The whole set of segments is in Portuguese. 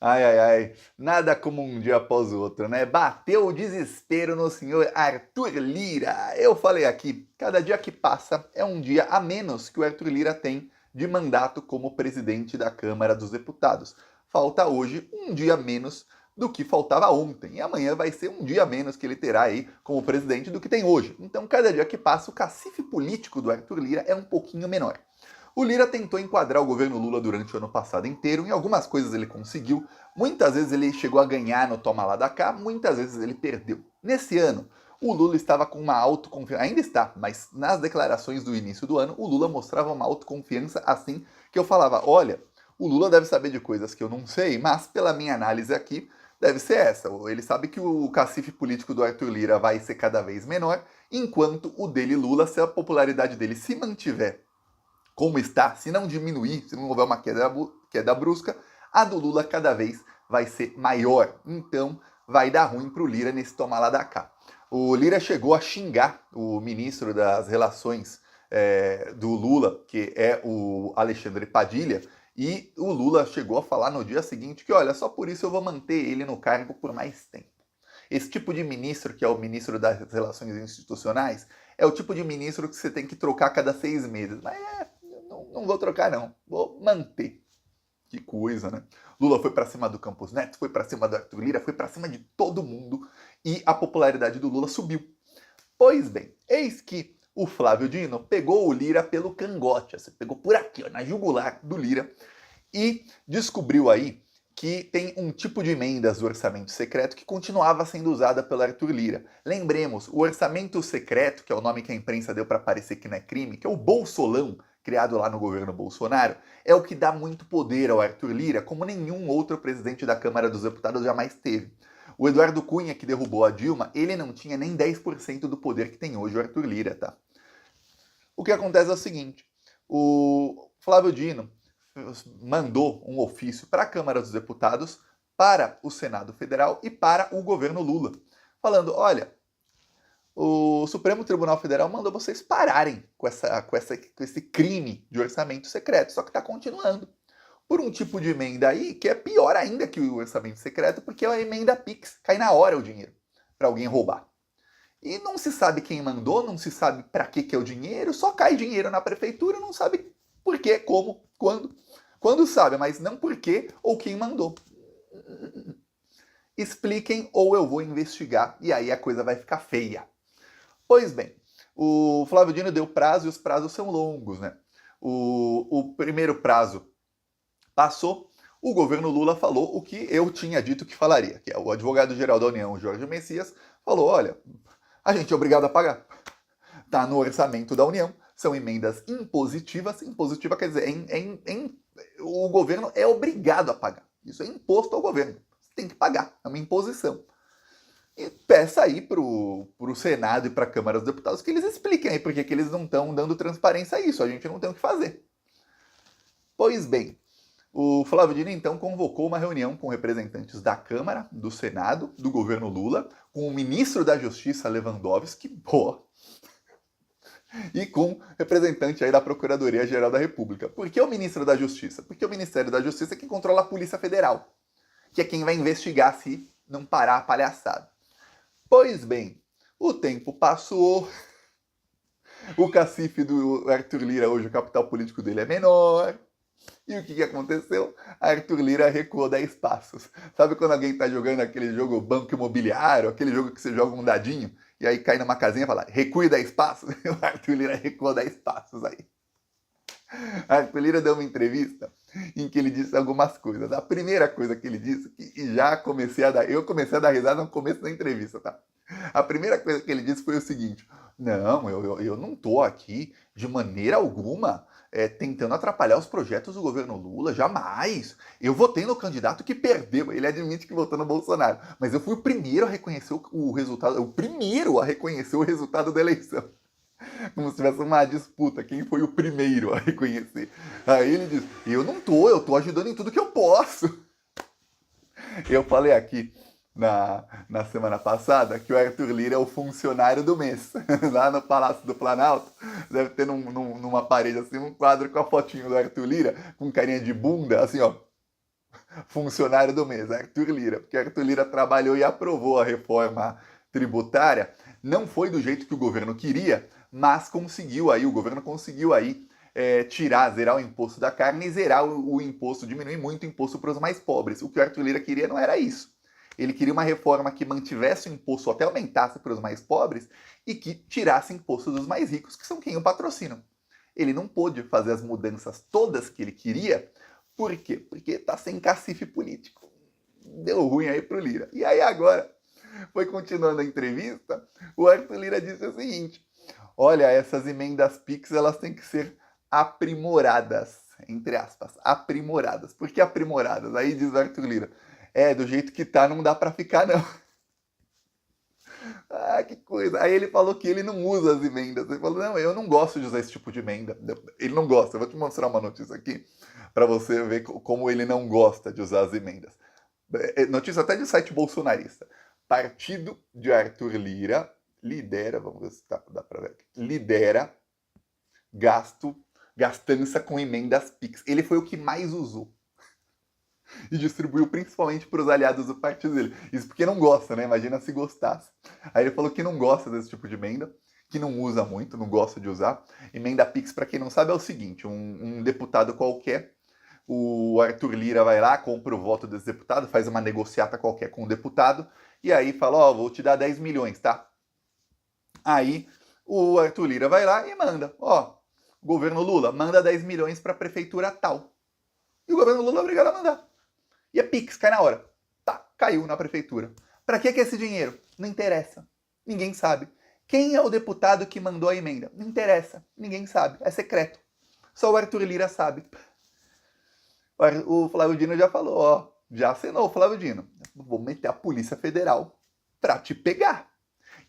Ai, ai, ai, nada como um dia após o outro, né? Bateu o desespero no senhor Arthur Lira. Eu falei aqui, cada dia que passa é um dia a menos que o Arthur Lira tem de mandato como presidente da Câmara dos Deputados. Falta hoje um dia menos do que faltava ontem. E amanhã vai ser um dia menos que ele terá aí como presidente do que tem hoje. Então, cada dia que passa, o cacife político do Arthur Lira é um pouquinho menor. O Lira tentou enquadrar o governo Lula durante o ano passado inteiro, em algumas coisas ele conseguiu, muitas vezes ele chegou a ganhar no toma lá da cá, muitas vezes ele perdeu. Nesse ano, o Lula estava com uma autoconfiança, ainda está, mas nas declarações do início do ano, o Lula mostrava uma autoconfiança assim que eu falava, olha, o Lula deve saber de coisas que eu não sei, mas pela minha análise aqui, deve ser essa. Ele sabe que o cacife político do Arthur Lira vai ser cada vez menor, enquanto o dele Lula, se a popularidade dele se mantiver como está, se não diminuir, se não houver uma queda brusca, a do Lula cada vez vai ser maior. Então vai dar ruim para o Lira nesse tomar lá da cá. O Lira chegou a xingar o ministro das Relações do Lula, que é o Alexandre Padilha, e o Lula chegou a falar no dia seguinte que, olha, só por isso eu vou manter ele no cargo por mais tempo. Esse tipo de ministro, que é o ministro das Relações Institucionais, é o tipo de ministro que você tem que trocar a cada 6 meses. Mas não vou trocar não, vou manter. Que coisa, né? Lula foi para cima do Campos Neto, foi para cima do Arthur Lira, foi para cima de todo mundo e a popularidade do Lula subiu. Pois bem, eis que o Flávio Dino pegou o Lira pelo cangote, você pegou por aqui, ó, na jugular do Lira, e descobriu aí que tem um tipo de emendas do orçamento secreto que continuava sendo usada pelo Arthur Lira. Lembremos, o orçamento secreto, que é o nome que a imprensa deu para parecer que não é crime, que é o Bolsolão, criado lá no governo Bolsonaro, é o que dá muito poder ao Arthur Lira, como nenhum outro presidente da Câmara dos Deputados jamais teve. O Eduardo Cunha, que derrubou a Dilma, ele não tinha nem 10% do poder que tem hoje o Arthur Lira, tá? O que acontece é o seguinte, o Flávio Dino mandou um ofício para a Câmara dos Deputados, para o Senado Federal e para o governo Lula, falando, olha, o Supremo Tribunal Federal mandou vocês pararem com esse crime de orçamento secreto, só que está continuando. Por um tipo de emenda aí que é pior ainda que o orçamento secreto, porque é a emenda PIX, cai na hora o dinheiro para alguém roubar. E não se sabe quem mandou, não se sabe para que é o dinheiro, só cai dinheiro na prefeitura, não sabe por quê, como, quando. Quando sabe, mas não por quê ou quem mandou. Expliquem ou eu vou investigar e aí a coisa vai ficar feia. Pois bem, o Flávio Dino deu prazo e os prazos são longos, né? O primeiro prazo passou, o governo Lula falou o que eu tinha dito que falaria, que é o advogado-geral da União, Jorge Messias, falou, olha, a gente é obrigado a pagar. Está no orçamento da União, são emendas impositivas, impositiva quer dizer, o governo é obrigado a pagar. Isso é imposto ao governo, você tem que pagar, é uma imposição. E peça aí para o Senado e para a Câmara dos Deputados que eles expliquem aí por que eles não estão dando transparência a isso, a gente não tem o que fazer. Pois bem, o Flávio Dino então convocou uma reunião com representantes da Câmara, do Senado, do governo Lula, com o ministro da Justiça Lewandowski, pô, e com representante aí da Procuradoria-Geral da República. Por que o ministro da Justiça? Porque o Ministério da Justiça é quem controla a Polícia Federal, que é quem vai investigar se não parar a palhaçada. Pois bem, o tempo passou, o cacife do Arthur Lira, hoje o capital político dele é menor, e o que aconteceu? Arthur Lira recuou 10 passos. Sabe quando alguém tá jogando aquele jogo banco imobiliário, aquele jogo que você joga um dadinho, e aí cai numa casinha e fala, recue 10 passos? O Arthur Lira recuou 10 passos aí. Arthur Lira deu uma entrevista em que ele disse algumas coisas. A primeira coisa que ele disse, que já comecei a dar, eu comecei a dar risada no começo da entrevista, tá? A primeira coisa que ele disse foi o seguinte, não, eu não tô aqui de maneira alguma tentando atrapalhar os projetos do governo Lula, jamais. Eu votei no candidato que perdeu, ele admite que votou no Bolsonaro, mas eu fui o primeiro a reconhecer o resultado, o primeiro a reconhecer o resultado da eleição. Como se tivesse uma disputa, quem foi o primeiro a reconhecer. Aí ele diz, eu tô ajudando em tudo que eu posso. Eu falei aqui na semana passada que o Arthur Lira é o funcionário do mês. Lá no Palácio do Planalto, deve ter numa parede assim um quadro com a fotinho do Arthur Lira, com carinha de bunda, assim, ó. funcionário do mês, Arthur Lira, porque Arthur Lira trabalhou e aprovou a reforma tributária. Não foi do jeito que o governo queria, mas conseguiu aí, o governo conseguiu aí zerar o imposto da carne e zerar o imposto, diminuir muito o imposto para os mais pobres. O que o Arthur Lira queria não era isso. Ele queria uma reforma que mantivesse o imposto, até aumentasse para os mais pobres, e que tirasse imposto dos mais ricos, que são quem o patrocinam. Ele não pôde fazer as mudanças todas que ele queria. Por quê? Porque tá sem cacife político. Deu ruim aí pro Lira. E aí agora, foi continuando a entrevista, o Arthur Lira disse o seguinte: olha, essas emendas PIX, elas têm que ser aprimoradas, entre aspas, aprimoradas. Por que aprimoradas? Aí diz o Arthur Lira: do jeito que tá, não dá pra ficar, não. Ah, que coisa. Aí ele falou que ele não usa as emendas. Ele falou, não, eu não gosto de usar esse tipo de emenda. Ele não gosta. Eu vou te mostrar uma notícia aqui para você ver como ele não gosta de usar as emendas. Notícia até de site bolsonarista. Partido de Arthur Lira lidera, vamos ver se dá para ver aqui, lidera gastança com emendas PIX. Ele foi o que mais usou. E distribuiu principalmente para os aliados do partido dele. Isso porque não gosta, né? Imagina se gostasse. Aí ele falou que não gosta desse tipo de emenda, que não usa muito, não gosta de usar. Emenda PIX, para quem não sabe, é o seguinte: um deputado qualquer, o Arthur Lira vai lá, compra o voto desse deputado, faz uma negociata qualquer com o deputado, e aí fala, ó, vou te dar 10 milhões, tá? Aí o Arthur Lira vai lá e manda, ó, governo Lula, manda 10 milhões para a prefeitura tal. E o governo Lula é obrigado a mandar. E a PIX cai na hora. Tá, caiu na prefeitura. Para que é esse dinheiro? Não interessa. Ninguém sabe. Quem é o deputado que mandou a emenda? Não interessa. Ninguém sabe. É secreto. Só o Arthur Lira sabe. O Flávio Dino já falou, ó. Já assinou o Flávio Dino. Vou meter a Polícia Federal pra te pegar.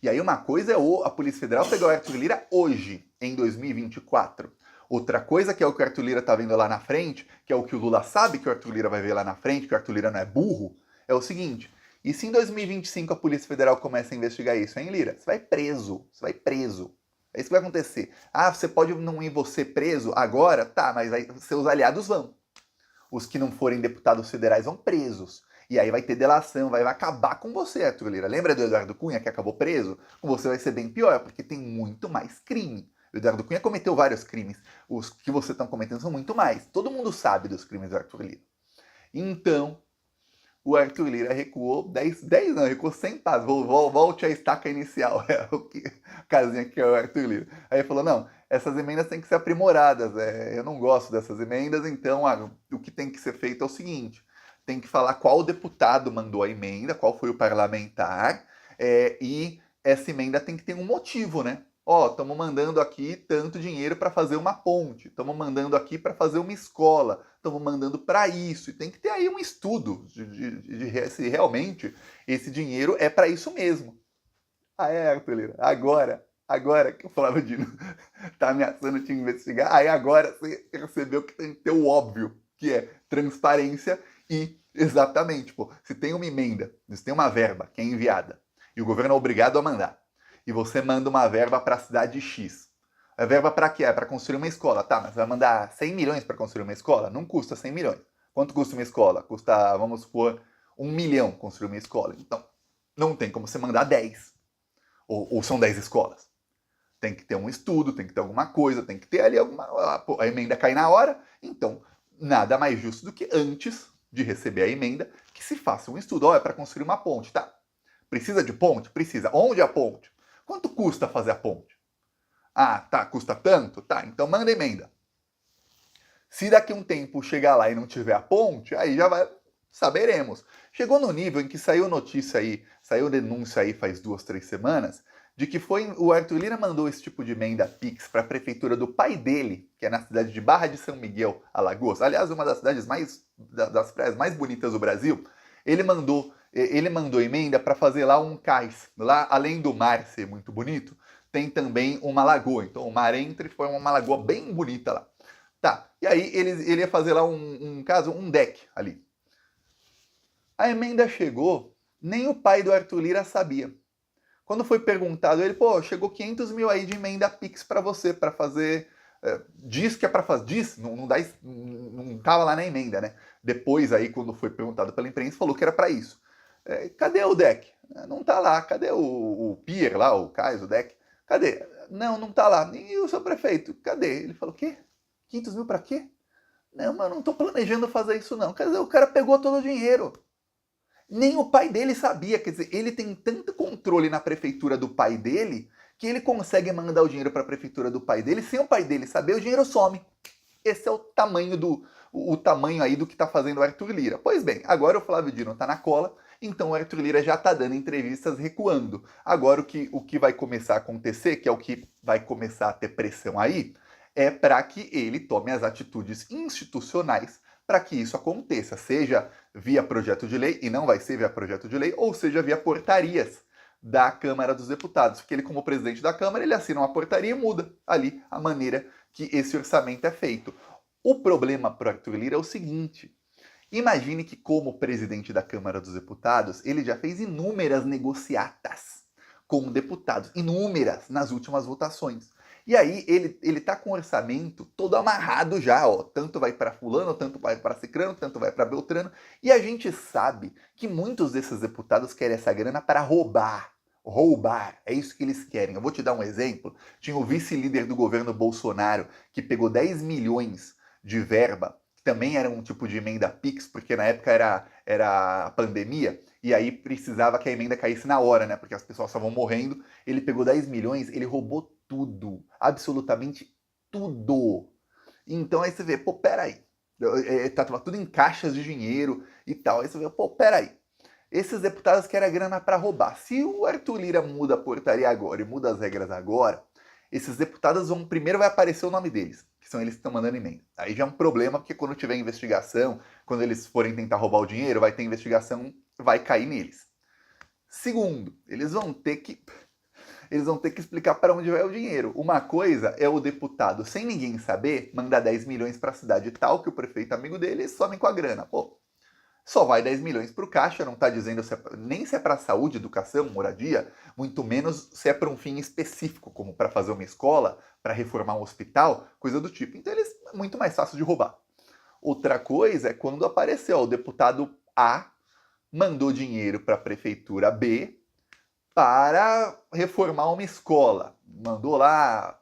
E aí uma coisa é a Polícia Federal pegar o Arthur Lira hoje, em 2024. Outra coisa que é o que o Arthur Lira tá vendo lá na frente, que é o que o Lula sabe que o Arthur Lira vai ver lá na frente, que o Arthur Lira não é burro, é o seguinte: e se em 2025 a Polícia Federal começa a investigar isso, hein, Lira? Você vai preso, você vai preso. É isso que vai acontecer. Ah, você pode não ir você preso agora? Tá, mas aí seus aliados vão. Os que não forem deputados federais vão presos. E aí vai ter delação, vai acabar com você, Arthur Lira. Lembra do Eduardo Cunha que acabou preso? Com você vai ser bem pior, porque tem muito mais crime. O Eduardo Cunha cometeu vários crimes. Os que você está cometendo são muito mais. Todo mundo sabe dos crimes do Arthur Lira. Então, o Arthur Lira recuou 10 não, recuou 100 passos. Volte à estaca inicial. É o que, a casinha que é o Arthur Lira. Aí ele falou, não, essas emendas têm que ser aprimoradas. Eu não gosto dessas emendas, então o que tem que ser feito é o seguinte: tem que falar qual deputado mandou a emenda, qual foi o parlamentar, e essa emenda tem que ter um motivo, né? Ó, estamos mandando aqui tanto dinheiro para fazer uma ponte, estamos mandando aqui para fazer uma escola, estamos mandando para isso. E tem que ter aí um estudo de se realmente esse dinheiro é para isso mesmo. Ah, Arthur Lira, agora que o Flávio Dino tá ameaçando te investigar, aí agora você percebeu que tem que ter o óbvio, que é transparência e, exatamente, pô, se tem uma emenda, se tem uma verba que é enviada e o governo é obrigado a mandar, e você manda uma verba para a cidade X. A verba para quê? É para construir uma escola. Tá, mas vai mandar 100 milhões para construir uma escola? Não custa 100 milhões. Quanto custa uma escola? Custa, vamos supor, 1 milhão construir uma escola. Então, não tem como você mandar 10. Ou são 10 escolas. Tem que ter um estudo, tem que ter alguma coisa, tem que ter ali alguma... A emenda cai na hora. Então, nada mais justo do que antes de receber a emenda, que se faça um estudo. Ó, é para construir uma ponte, tá? Precisa de ponte? Precisa. Onde é a ponte? Quanto custa fazer a ponte? Ah, tá, custa tanto? Tá, então manda emenda. Se daqui a um tempo chegar lá e não tiver a ponte, aí já vai, saberemos. Chegou no nível em que saiu notícia aí, saiu denúncia aí faz 2, 3 semanas, de que o Arthur Lira mandou esse tipo de emenda PIX para a prefeitura do pai dele, que é na cidade de Barra de São Miguel, Alagoas. Aliás, uma das cidades das praias mais bonitas do Brasil. Ele mandou emenda para fazer lá um cais. Lá, além do mar ser muito bonito, tem também uma lagoa. Então o mar entra e foi uma lagoa bem bonita lá. Tá, e aí ele ia fazer lá um deck ali. A emenda chegou, nem o pai do Arthur Lira sabia. Quando foi perguntado, ele, pô, chegou 500 mil aí de emenda PIX para você, para fazer Diz que é para fazer, diz, não tava lá na emenda, né? Depois aí, quando foi perguntado pela imprensa, falou que era para isso. Cadê o DEC? Não tá lá. Cadê o Pier lá, o Cais, o DEC? Cadê? Não tá lá. E o seu prefeito? Cadê? Ele falou, quê? 500 mil para quê? Não, mas eu não tô planejando fazer isso não. Quer dizer, o cara pegou todo o dinheiro. Nem o pai dele sabia, quer dizer, ele tem tanto controle na prefeitura do pai dele que ele consegue mandar o dinheiro para a prefeitura do pai dele sem o pai dele saber, o dinheiro some. Esse é o tamanho aí do que está fazendo o Arthur Lira. Pois bem, agora o Flávio Dino está na cola, então o Arthur Lira já está dando entrevistas recuando. Agora o que vai começar a acontecer, que é o que vai começar a ter pressão aí, é para que ele tome as atitudes institucionais para que isso aconteça, seja via projeto de lei, e não vai ser via projeto de lei, ou seja via portarias da Câmara dos Deputados, porque ele, como presidente da Câmara, ele assina uma portaria e muda ali a maneira que esse orçamento é feito. O problema para o Arthur Lira é o seguinte: imagine que, como presidente da Câmara dos Deputados, ele já fez inúmeras negociatas com deputados, inúmeras nas últimas votações. E aí ele tá com o orçamento todo amarrado já, ó. Tanto vai para fulano, tanto vai para cicrano, tanto vai para beltrano. E a gente sabe que muitos desses deputados querem essa grana para roubar. Roubar, é isso que eles querem. Eu vou te dar um exemplo. Tinha o vice-líder do governo Bolsonaro que pegou 10 milhões de verba, que também era um tipo de emenda Pix, porque na época era a pandemia, e aí precisava que a emenda caísse na hora, né? Porque as pessoas estavam morrendo. Ele pegou 10 milhões, ele roubou tudo, absolutamente tudo. Então aí você vê, pô, peraí, tava tudo em caixas de dinheiro e tal. Aí você vê, pô, peraí, esses deputados querem a grana para roubar. Se o Arthur Lira muda a portaria agora e muda as regras agora, esses deputados vão, primeiro vai aparecer o nome deles, que são eles que estão mandando emenda. Aí já é um problema, porque quando tiver investigação, quando eles forem tentar roubar o dinheiro, vai ter investigação, vai cair neles. Segundo, eles vão ter que explicar para onde vai o dinheiro. Uma coisa é o deputado, sem ninguém saber, mandar 10 milhões para a cidade tal, que o prefeito é amigo dele, e somem com a grana. Pô, só vai 10 milhões para o caixa, não está dizendo nem se é para saúde, educação, moradia, muito menos se é para um fim específico, como para fazer uma escola, para reformar um hospital, coisa do tipo. Então eles é muito mais fácil de roubar. Outra coisa é quando apareceu, ó, o deputado A mandou dinheiro para a prefeitura B para reformar uma escola. Mandou lá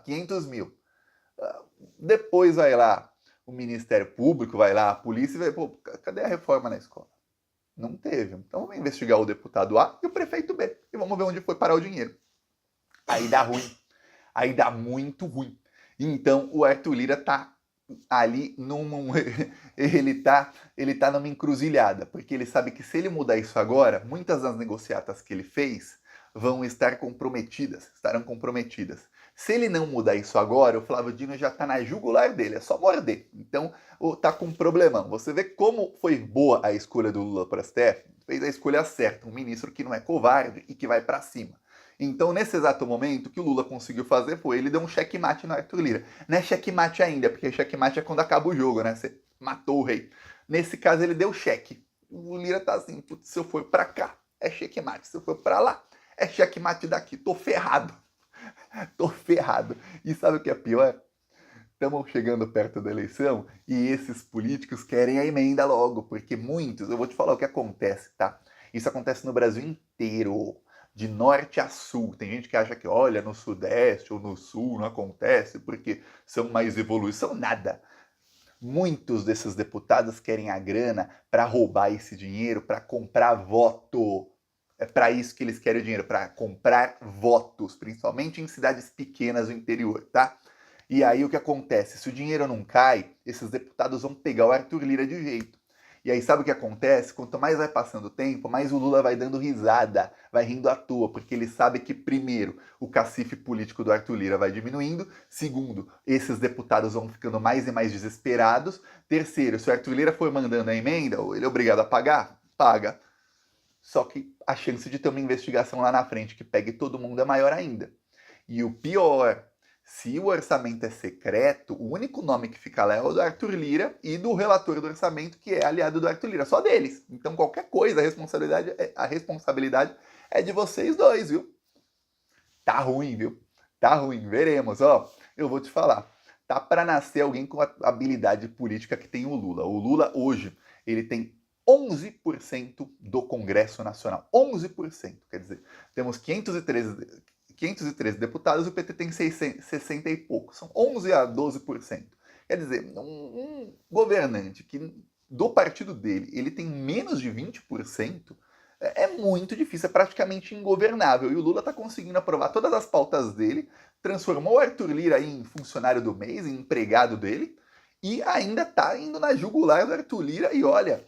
500 mil. Depois vai lá o Ministério Público, vai lá a polícia e vai, pô, cadê a reforma na escola? Não teve. Então vamos investigar o deputado A e o prefeito B. E vamos ver onde foi parar o dinheiro. Aí dá ruim. Aí dá muito ruim. Então o Arthur Lira tá ali ele tá numa encruzilhada, porque ele sabe que se ele mudar isso agora, muitas das negociatas que ele fez estarão comprometidas. Se ele não mudar isso agora, o Flávio Dino já tá na jugular dele, é só morder. Então, tá com um problemão. Você vê como foi boa a escolha do Lula para STF? Fez a escolha certa, um ministro que não é covarde e que vai para cima. Então, nesse exato momento, o que o Lula conseguiu fazer foi, ele deu um checkmate no Arthur Lira. Não é checkmate ainda, porque checkmate é quando acaba o jogo, né? Você matou o rei. Nesse caso, ele deu cheque. O Lira tá assim, putz, se eu for pra cá, é checkmate. Se eu for pra lá, é checkmate daqui. Tô ferrado. Tô ferrado. E sabe o que é pior? Estamos chegando perto da eleição e esses políticos querem a emenda logo, porque muitos, eu vou te falar o que acontece, tá? Isso acontece no Brasil inteiro, de norte a sul. Tem gente que acha que, olha, no sudeste ou no sul não acontece porque são mais evoluídos. São nada. Muitos desses deputados querem a grana para roubar esse dinheiro, para comprar voto. É para isso que eles querem o dinheiro, para comprar votos, principalmente em cidades pequenas do interior, tá? E aí o que acontece? Se o dinheiro não cai, esses deputados vão pegar o Arthur Lira de jeito. E aí sabe o que acontece? Quanto mais vai passando o tempo, mais o Lula vai dando risada, vai rindo à toa, porque ele sabe que, primeiro, o cacife político do Arthur Lira vai diminuindo, segundo, esses deputados vão ficando mais e mais desesperados, terceiro, se o Arthur Lira for mandando a emenda, ele é obrigado a pagar? Paga. Só que a chance de ter uma investigação lá na frente que pegue todo mundo é maior ainda. E o pior, se o orçamento é secreto, o único nome que fica lá é o do Arthur Lira e do relator do orçamento, que é aliado do Arthur Lira, só deles. Então qualquer coisa, a responsabilidade é de vocês dois, viu? Tá ruim, viu? Tá ruim, veremos, ó. eu vou te falar. Tá para nascer alguém com a habilidade política que tem o Lula. O Lula hoje, ele tem 11% do Congresso Nacional. 11%. Quer dizer, temos 513 deputados e o PT tem 60 e pouco. São 11 a 12%. Quer dizer, um governante que do partido dele ele tem menos de 20%, é muito difícil, é praticamente ingovernável. E o Lula está conseguindo aprovar todas as pautas dele, transformou o Arthur Lira em funcionário do mês, em empregado dele, e ainda está indo na jugular do Arthur Lira. E olha,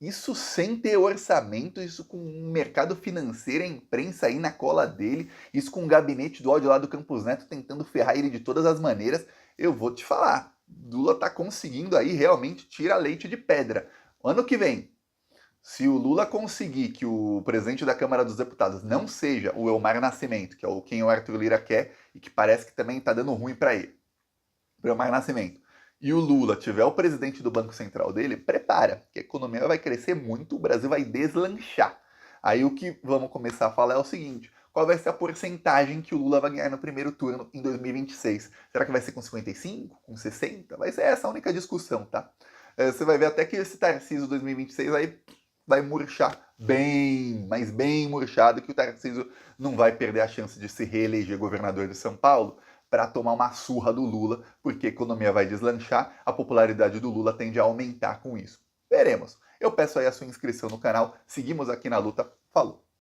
isso sem ter orçamento, isso com o mercado financeiro, a imprensa aí na cola dele, isso com o gabinete do ódio lá do Campos Neto tentando ferrar ele de todas as maneiras, eu vou te falar, Lula tá conseguindo aí realmente tirar leite de pedra. Ano que vem, se o Lula conseguir que o presidente da Câmara dos Deputados não seja o Elmar Nascimento, que é quem o Arthur Lira quer e que parece que também está dando ruim para ele, para o Elmar Nascimento, e o Lula tiver o presidente do Banco Central dele, prepara, que a economia vai crescer muito, o Brasil vai deslanchar. Aí o que vamos começar a falar é o seguinte: qual vai ser a porcentagem que o Lula vai ganhar no primeiro turno em 2026? Será que vai ser com 55, com 60? Vai ser essa a única discussão, tá? Você vai ver até que esse Tarcísio 2026 aí vai murchar bem, mas bem murchado, que o Tarcísio não vai perder a chance de se reeleger governador de São Paulo para tomar uma surra do Lula, porque a economia vai deslanchar, a popularidade do Lula tende a aumentar com isso. Veremos. Eu peço aí a sua inscrição no canal, seguimos aqui na luta, falou!